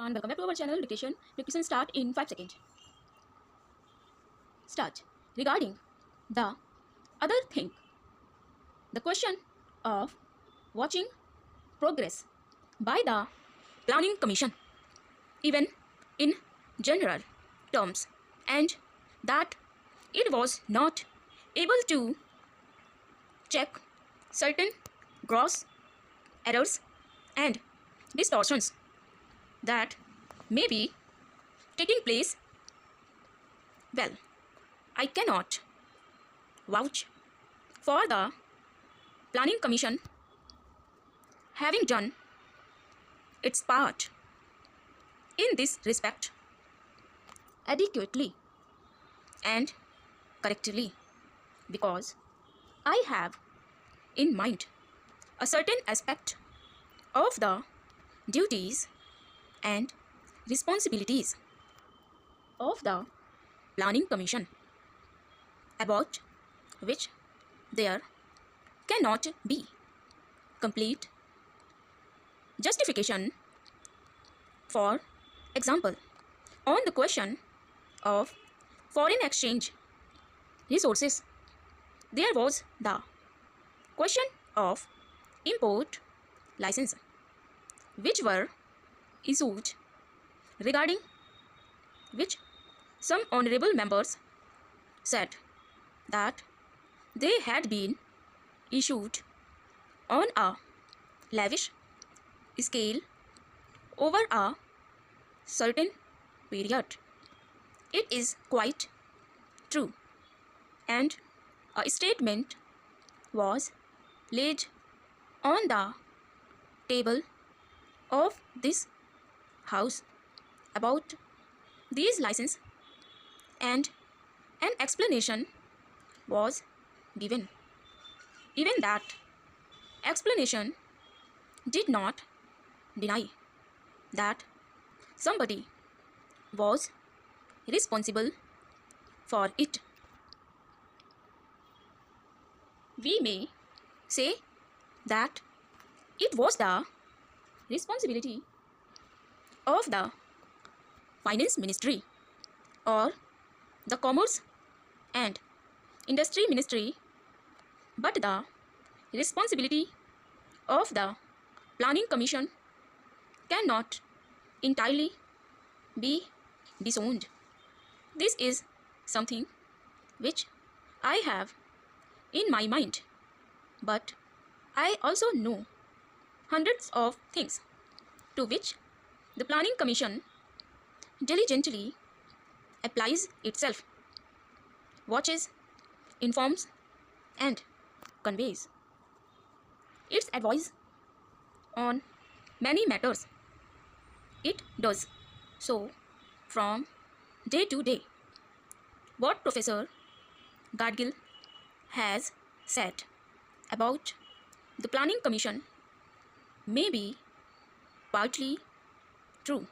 everyone, welcome back to our channel Dictation. Dictation start in 5 seconds. Start. Regarding the other thing, the question of watching progress by the Planning Commission, even in general terms, and that it was not able to check certain gross errors and distortions that may be taking place. Well, I cannot vouch for the Planning Commission having done its part in this respect adequately and correctly, because I have in mind a certain aspect of the duties and responsibilities of the Planning Commission, about which there cannot be complete justification. For example, on the question of foreign exchange resources, there was the question of import license, which were issued, regarding which some honorable members said that they had been issued on a lavish scale over a certain period. It is quite true, and a statement was laid on the table of this house about these licenses, and an explanation was given. Even that explanation did not deny that somebody was responsible for it. We may say that it was the responsibility of the Finance Ministry or the Commerce and Industry Ministry, but the responsibility of the Planning Commission cannot entirely be disowned. This is something which I have in my mind, but I also know hundreds of things to which the Planning Commission diligently applies itself, watches, informs, and conveys its advice on many matters. It does so from day to day. What Professor Gadgil has said about the Planning Commission may be partly true,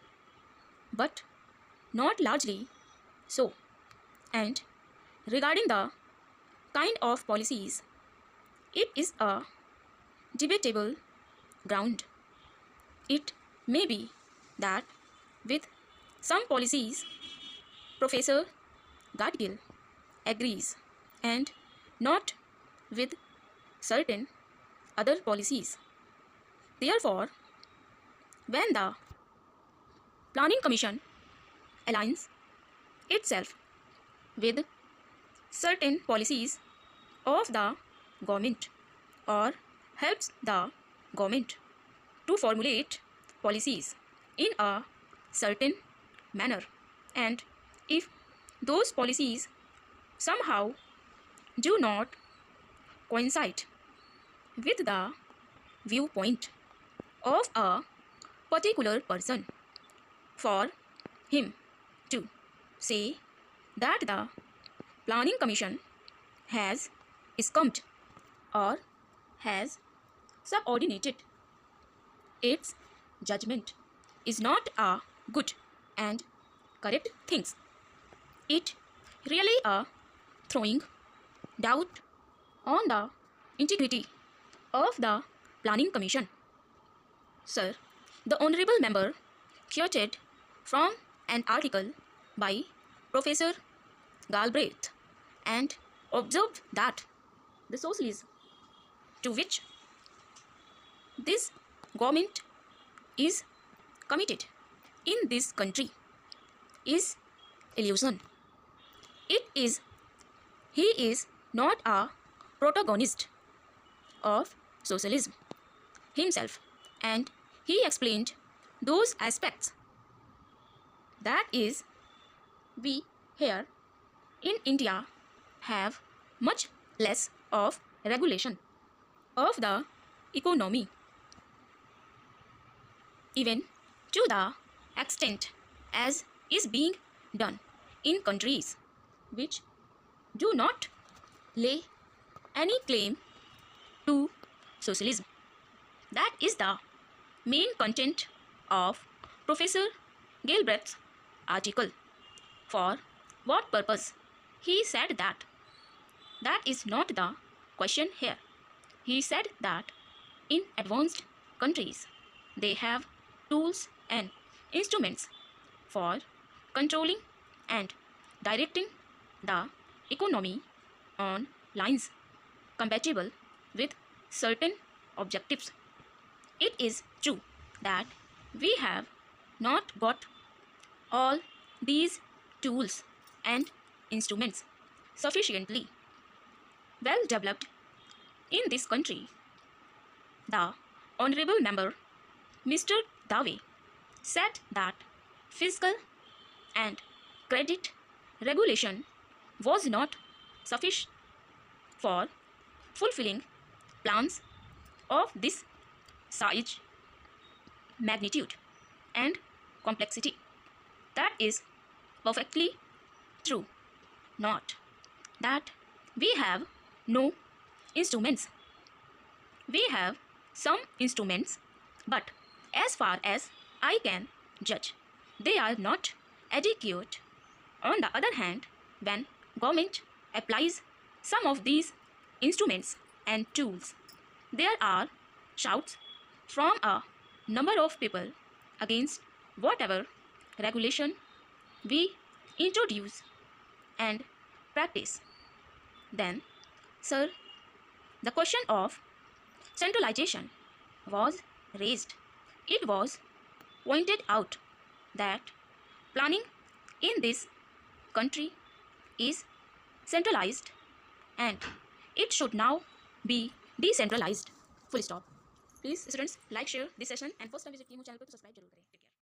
but not largely so. And regarding the kind of policies, it is a debatable ground. It may be that with some policies Professor Gadgil agrees, and not with certain other policies. Therefore, when the Planning Commission aligns itself with certain policies of the government, or helps the government to formulate policies in a certain manner, and if those policies somehow do not coincide with the viewpoint of a particular person, for him to say that the Planning Commission has scumped or has subordinated its judgment is not a good and correct thing. It really a throwing doubt on the integrity of the Planning Commission. Sir, the Honorable Member quoted from an article by Professor Galbraith and observed that the socialism to which this government is committed in this country is illusion. He is not a protagonist of socialism himself, and he explained those aspects. That is, we here in India have much less of regulation of the economy, even to the extent as is being done in countries which do not lay any claim to socialism. That is the main content of Professor Galbraith's article. For what purpose? He said that is not the question here. He said that in advanced countries, they have tools and instruments for controlling and directing the economy on lines compatible with certain objectives. It is true that we have not got all these tools and instruments sufficiently well developed in this country. The Honorable Member Mr. Dave said that fiscal and credit regulation was not sufficient for fulfilling plans of this size, magnitude, and complexity. That is perfectly true. Not that we have no instruments. We have some instruments, but as far as I can judge, they are not adequate. On the other hand, when government applies some of these instruments and tools, there are shouts from a number of people against whatever regulation we introduce and practice. Then, sir, the question of centralization was raised. It was pointed out that planning in this country is centralized and it should now be decentralized. Full stop. Please students, like, share this session and first time visit channel को तो subscribe जरूर करें.